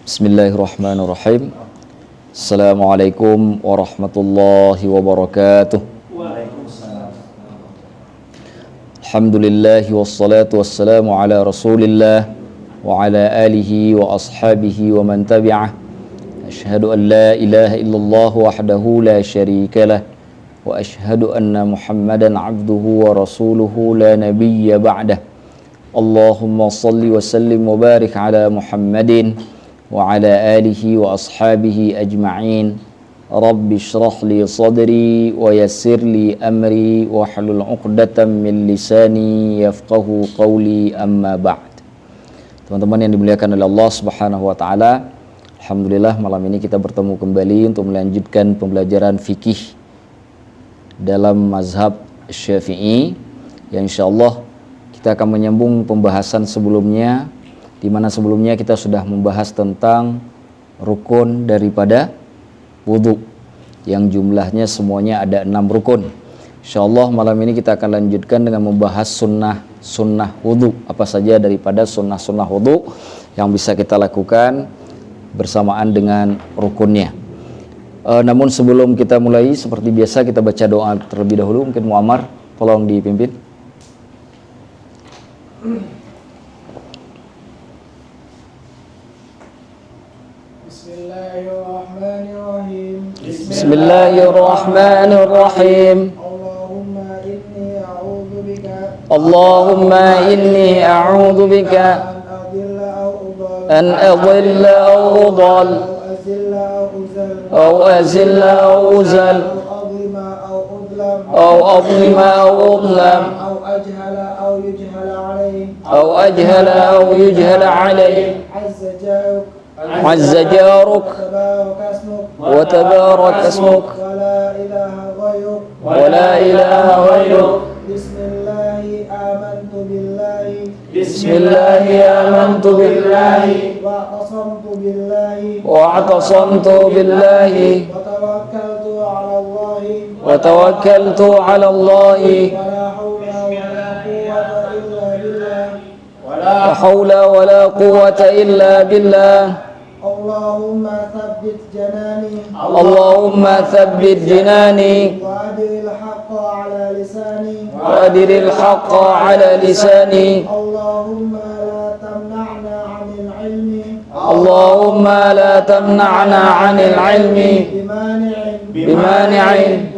Bismillahirrahmanirrahim. Assalamualaikum warahmatullahi wabarakatuh. Alhamdulillahi wassalatu wassalamu ala rasulillah wa ala alihi wa ashabihi wa man tabi'ah. Ashhadu an la ilaha illallah wahdahu la syarika lah wa ashhadu anna Muhammadan abduhu wa rasuluhu la nabiyya ba'dah. Allahumma salli wa sallim wa barik ala Muhammadin wa ala alihi wa ashabihi ajma'in. Rabbi shrah li sadri wa yassir li amri wa hlul 'uqdatam min lisani yafqahu qawli, amma ba'd. Teman-teman yang dimuliakan oleh Allah Subhanahu wa taala, alhamdulillah malam ini kita bertemu kembali untuk melanjutkan pembelajaran fikih dalam mazhab Syafi'i, yang insyaallah kita akan menyambung pembahasan sebelumnya, di mana sebelumnya kita sudah membahas tentang rukun daripada wudhu, yang jumlahnya semuanya ada 6 rukun. Insyaallah malam ini kita akan lanjutkan dengan membahas sunnah wudhu, apa saja daripada sunnah wudhu yang bisa kita lakukan bersamaan dengan rukunnya. Namun sebelum kita mulai, seperti biasa kita baca doa terlebih dahulu. Mungkin Muammar tolong dipimpin. Bismillahirrahmanirrahim. Bismillahirrahmanirrahim. Allahumma inni a'udzu bika an adilla aw udall aw azilla aw uzal aw adlima aw udlam aw ajhala aw yujhala alayhi. Azza jaruk wa tabarak asmuk wa la ilaha ghayruk. Bismillahi amantu billahi wa atasamtu billahi wa tawakkaltu ala Allahi la hawla wa la quwwata illa billah. Allahumma thabbit jinani wa adiril haqqa ala lisani. Allahumma la tamna'na 'anil ilmi bimani'in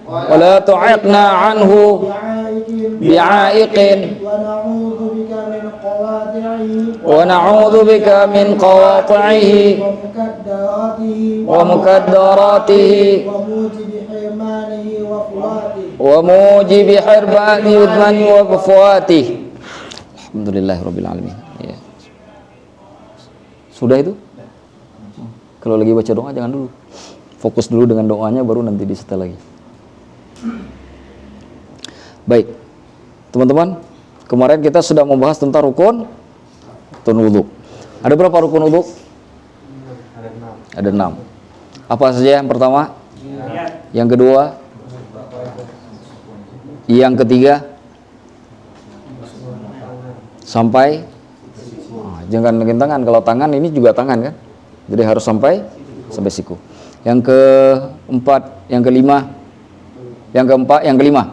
wa la tu'iqna 'anhu bi'a'iqin wa na'udzu bika min qawati'ihi wa mukaddaratihi wa mujibi hirmani wa fuwatihi. Alhamdulillahirabbil alamin. Ya. Sudah itu? Kalau lagi baca doa jangan dulu. Fokus dulu dengan doanya, baru nanti disetel lagi. Baik. Teman-teman, kemarin kita sudah membahas tentang rukun wudhu. Ada berapa rukun wudhu? Ada 6. Apa saja yang pertama? Yang kedua? Yang ketiga? Sampai? Jangan bikin tangan. Kalau tangan ini juga tangan kan? Jadi harus sampai siku. Yang keempat, yang kelima, yang keempat, yang kelima.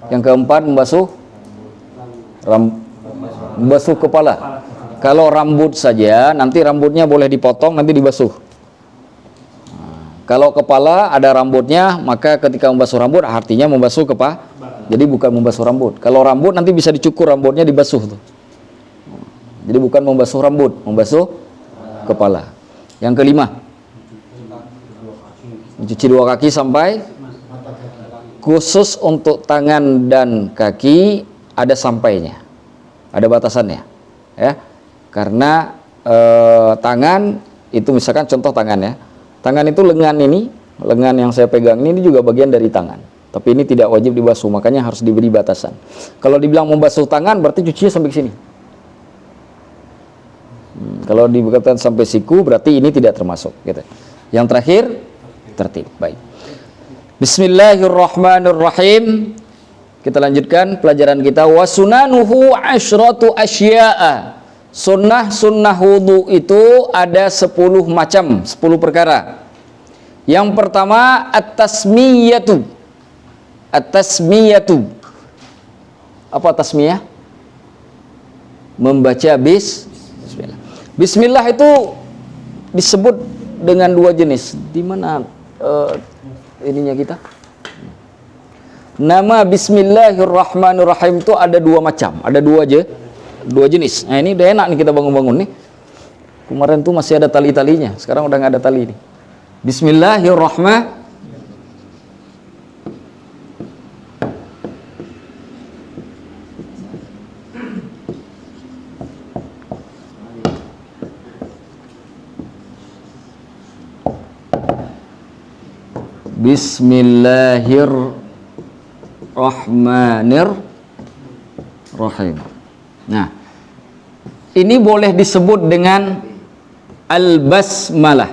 Yang keempat membasuh kepala. Kalau rambut saja, nanti rambutnya boleh dipotong, nanti dibasuh. Kalau kepala ada rambutnya, maka ketika membasuh rambut artinya membasuh kepala. Jadi bukan membasuh rambut. Kalau rambut nanti bisa dicukur, rambutnya dibasuh tuh. Jadi bukan membasuh rambut, membasuh kepala. Yang kelima, mencuci 2 kaki sampai, khusus untuk tangan dan kaki ada sampainya, ada batasannya, ya. Karena tangan itu, misalkan contoh tangan ya, tangan itu lengan ini, lengan yang saya pegang ini juga bagian dari tangan, tapi ini tidak wajib dibasuh, makanya harus diberi batasan. Kalau dibilang membasuh tangan berarti cucinya sampai sini. Kalau dikatakan sampai siku berarti ini tidak termasuk, gitu. Yang terakhir tertib. Baik. Bismillahirrahmanirrahim. Kita lanjutkan pelajaran kita. Wasunanuhu asyratu asya'a. Sunnah wudu itu ada 10 macam, 10 perkara. Yang pertama at-tasmiyatu. At-tasmiyatu. Apa tasmiyah? Membaca bismillah. Bismillah itu disebut dengan 2 jenis. Di mana ininya kita? Nama Bismillahirrahmanirrahim itu ada 2 macam, ada 2 jenis. Nah, ini udah enak nih kita bangun-bangun nih. Kemarin tuh masih ada tali-talinya, sekarang udah nggak ada tali nih. Bismillahirrahmanirrahim. Bismillahirrahmanirrahim. Nah, ini boleh disebut dengan al-basmalah.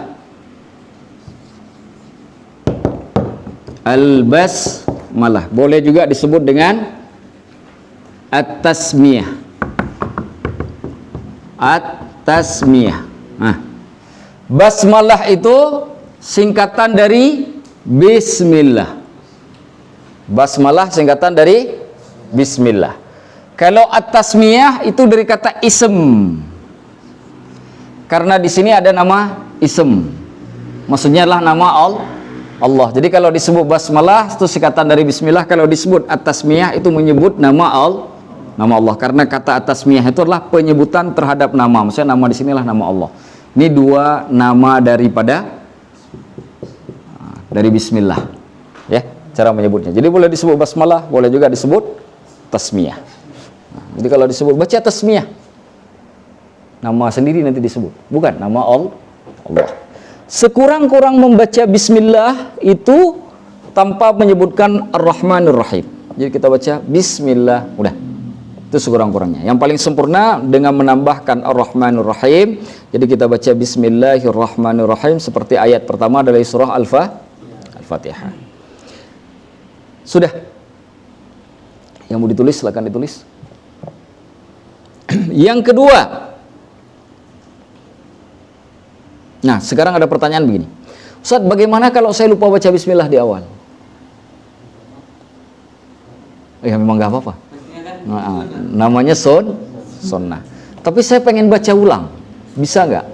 Al-basmalah. Boleh juga disebut dengan at-tasmiyah. At-tasmiyah. Nah, basmalah itu singkatan dari bismillah. Basmalah singkatan dari bismillah. Kalau at-tasmiyah itu dari kata ism. Karena di sini ada nama ism. Maksudnya adalah nama Allah. Jadi kalau disebut basmalah itu singkatan dari bismillah, kalau disebut at-tasmiyah itu menyebut nama Allah. Karena kata at-tasmiyah itu adalah penyebutan terhadap nama. Maksudnya nama di sinilah nama Allah. Ini 2 nama dari bismillah. Ya, cara menyebutnya. Jadi boleh disebut basmalah, boleh juga disebut tasmiyah. Jadi kalau disebut baca tasmiyah, nama sendiri nanti disebut, bukan nama Allah. Sekurang-kurang membaca bismillah itu tanpa menyebutkan ar-Rahmanir-Rahim. Jadi kita baca bismillah, udah. Itu sekurang-kurangnya. Yang paling sempurna dengan menambahkan ar-Rahmanir-Rahim. Jadi kita baca bismillahirrahmanirrahim seperti ayat pertama dari surah Al-Fatihah. Sudah. Yang mau ditulis silakan ditulis. Yang kedua. Nah, sekarang ada pertanyaan begini. Ustaz, bagaimana kalau saya lupa baca bismillah di awal? Ya memang gak apa-apa. Nah, namanya sunnah. Tapi saya pengen baca ulang. Bisa nggak?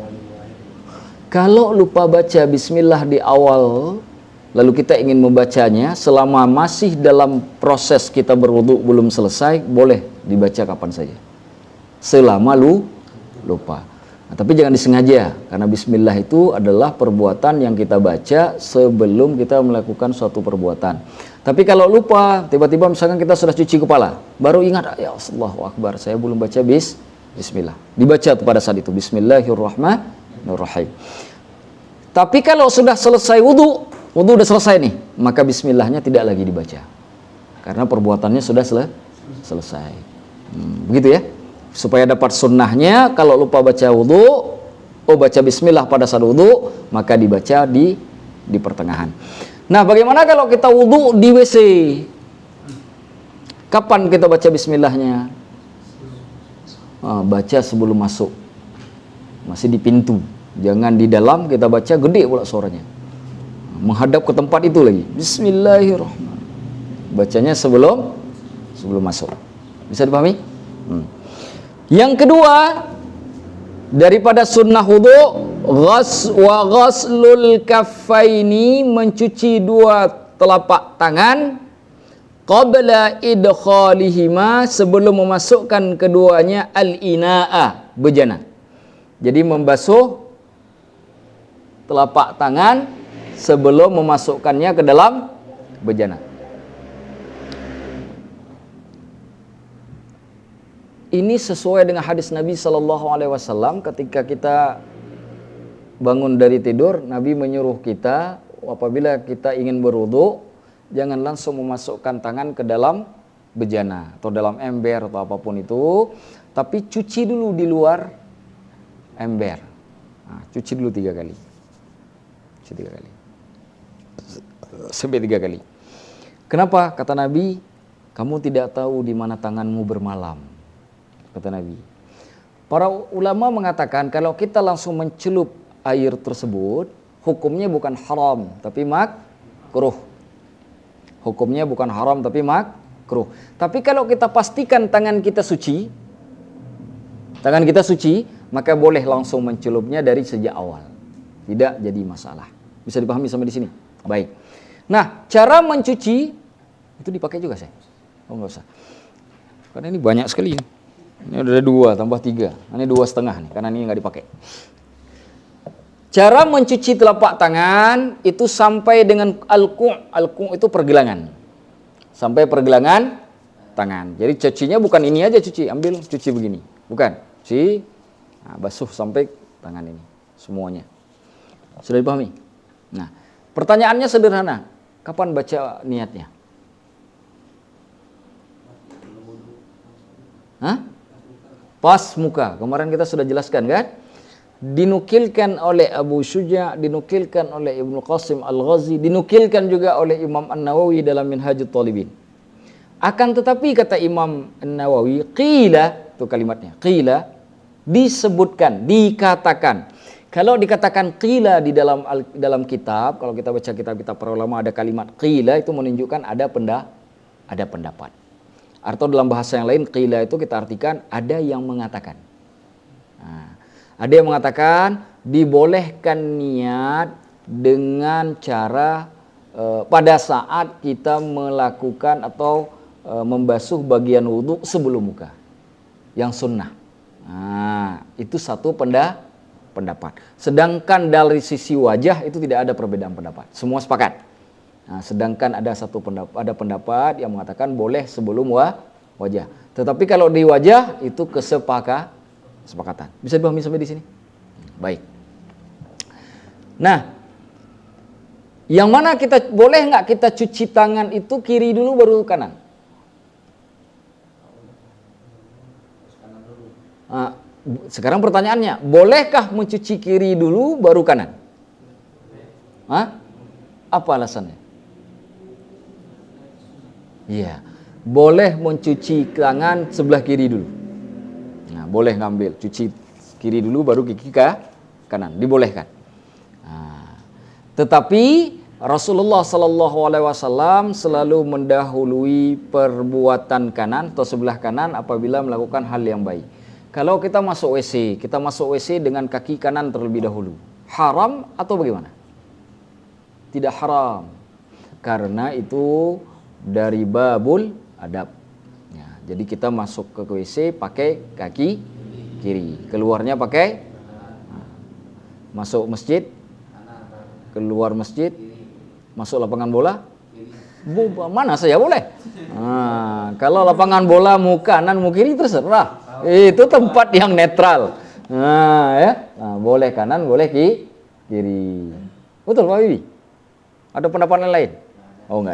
Kalau lupa baca bismillah di awal, lalu kita ingin membacanya selama masih dalam proses kita berwudu belum selesai, boleh dibaca kapan saja. Selama lupa. Nah, tapi jangan disengaja, karena bismillah itu adalah perbuatan yang kita baca sebelum kita melakukan suatu perbuatan. Tapi kalau lupa, tiba-tiba misalkan kita sudah cuci kepala, baru ingat, ya Allahu Akbar, saya belum baca bismillah. Dibaca pada saat itu, bismillahirrahmanirrahim. Tapi kalau sudah selesai wudu udah selesai nih, maka bismillahnya tidak lagi dibaca. Karena perbuatannya sudah selesai. Begitu ya. Supaya dapat sunnahnya, kalau lupa baca wudu, baca bismillah pada saat wudu, maka dibaca di pertengahan. Nah, bagaimana kalau kita wudu di WC? Kapan kita baca bismillahnya? Baca sebelum masuk. Masih di pintu. Jangan di dalam, kita baca gede pula suaranya. Menghadap ke tempat itu lagi. Bismillahirrahmanirrahim. Bacanya sebelum masuk. Bisa dipahami? Yang kedua, daripada sunnah wudu, ghaslul kaffaini, mencuci 2 telapak tangan, qabla idkhalihima, sebelum memasukkan keduanya al-ina'a, bejana. Jadi membasuh telapak tangan sebelum memasukkannya ke dalam bejana. Ini sesuai dengan hadis Nabi SAW ketika kita bangun dari tidur, Nabi menyuruh kita apabila kita ingin berwudu, jangan langsung memasukkan tangan ke dalam bejana atau dalam ember atau apapun itu, tapi cuci dulu di luar ember. Nah, cuci dulu 3 kali. Cuci 3 kali. Sampai 3 kali. Kenapa? Kata Nabi, kamu tidak tahu di mana tanganmu bermalam. Kata Nabi, Para ulama mengatakan kalau kita langsung mencelup air tersebut, hukumnya bukan haram, tapi makruh. Hukumnya bukan haram, tapi makruh. Tapi kalau kita pastikan tangan kita suci, maka boleh langsung mencelupnya dari sejak awal. Tidak jadi masalah. Bisa dipahami sampai di sini? Baik. Nah, cara mencuci itu dipakai juga saya. Oh, enggak usah. Karena ini banyak sekali. Ini udah 2 tambah 3. Ini 2,5 nih, karena ini nggak dipakai. Cara mencuci telapak tangan itu sampai dengan al-ku'. Al-ku' itu pergelangan. Sampai pergelangan tangan. Jadi cucinya bukan ini aja cuci, ambil cuci begini. Bukan. Cuci, nah, basuh sampai tangan ini. Semuanya. Sudah dipahami? Nah, pertanyaannya sederhana. Kapan baca niatnya? Hah? Pas muka. Kemarin kita sudah jelaskan kan? Dinukilkan oleh Abu Syuja', dinukilkan oleh Ibnu Qasim Al-Ghazi, dinukilkan juga oleh Imam An-Nawawi dalam Minhajut Talibin. Akan tetapi kata Imam An-Nawawi, qila, itu kalimatnya, qila, disebutkan, dikatakan. Kalau dikatakan qila di dalam kitab, kalau kita baca kitab-kitab para ulama ada kalimat qila, itu menunjukkan ada pendapat. Atau dalam bahasa yang lain, qila itu kita artikan ada yang mengatakan. Nah, ada yang mengatakan dibolehkan niat dengan cara pada saat kita melakukan atau membasuh bagian wudhu sebelum muka. Yang sunnah. Nah, itu satu pendapat. Sedangkan dari sisi wajah itu tidak ada perbedaan pendapat. Semua sepakat. Nah, sedangkan ada pendapat yang mengatakan boleh sebelum wajah. Tetapi kalau di wajah itu kesepakatan. Bisa dipahami sampai di sini? Baik. Nah, yang mana boleh nggak kita cuci tangan itu kiri dulu baru kanan? Nah, sekarang pertanyaannya, bolehkah mencuci kiri dulu baru kanan? Hah? Apa alasannya? Iya, boleh mencuci tangan sebelah kiri dulu. Nah, boleh ngambil, cuci kiri dulu baru gigi ke kanan, dibolehkan. Nah, tetapi Rasulullah SAW selalu mendahului perbuatan kanan atau sebelah kanan apabila melakukan hal yang baik. Kalau kita masuk WC dengan kaki kanan terlebih dahulu, haram atau bagaimana? Tidak haram, karena itu dari babul adab. Ya, jadi kita masuk ke WC pakai kaki kiri, keluarnya pakai masuk masjid, keluar masjid, masuk lapangan bola, mana saya boleh. Nah, kalau lapangan bola mau kanan mau kiri terserah, itu tempat yang netral. Nah, ya, nah, boleh kanan, boleh kiri. Betul Pak Bibi? Ada pendapat lain? Oh enggak.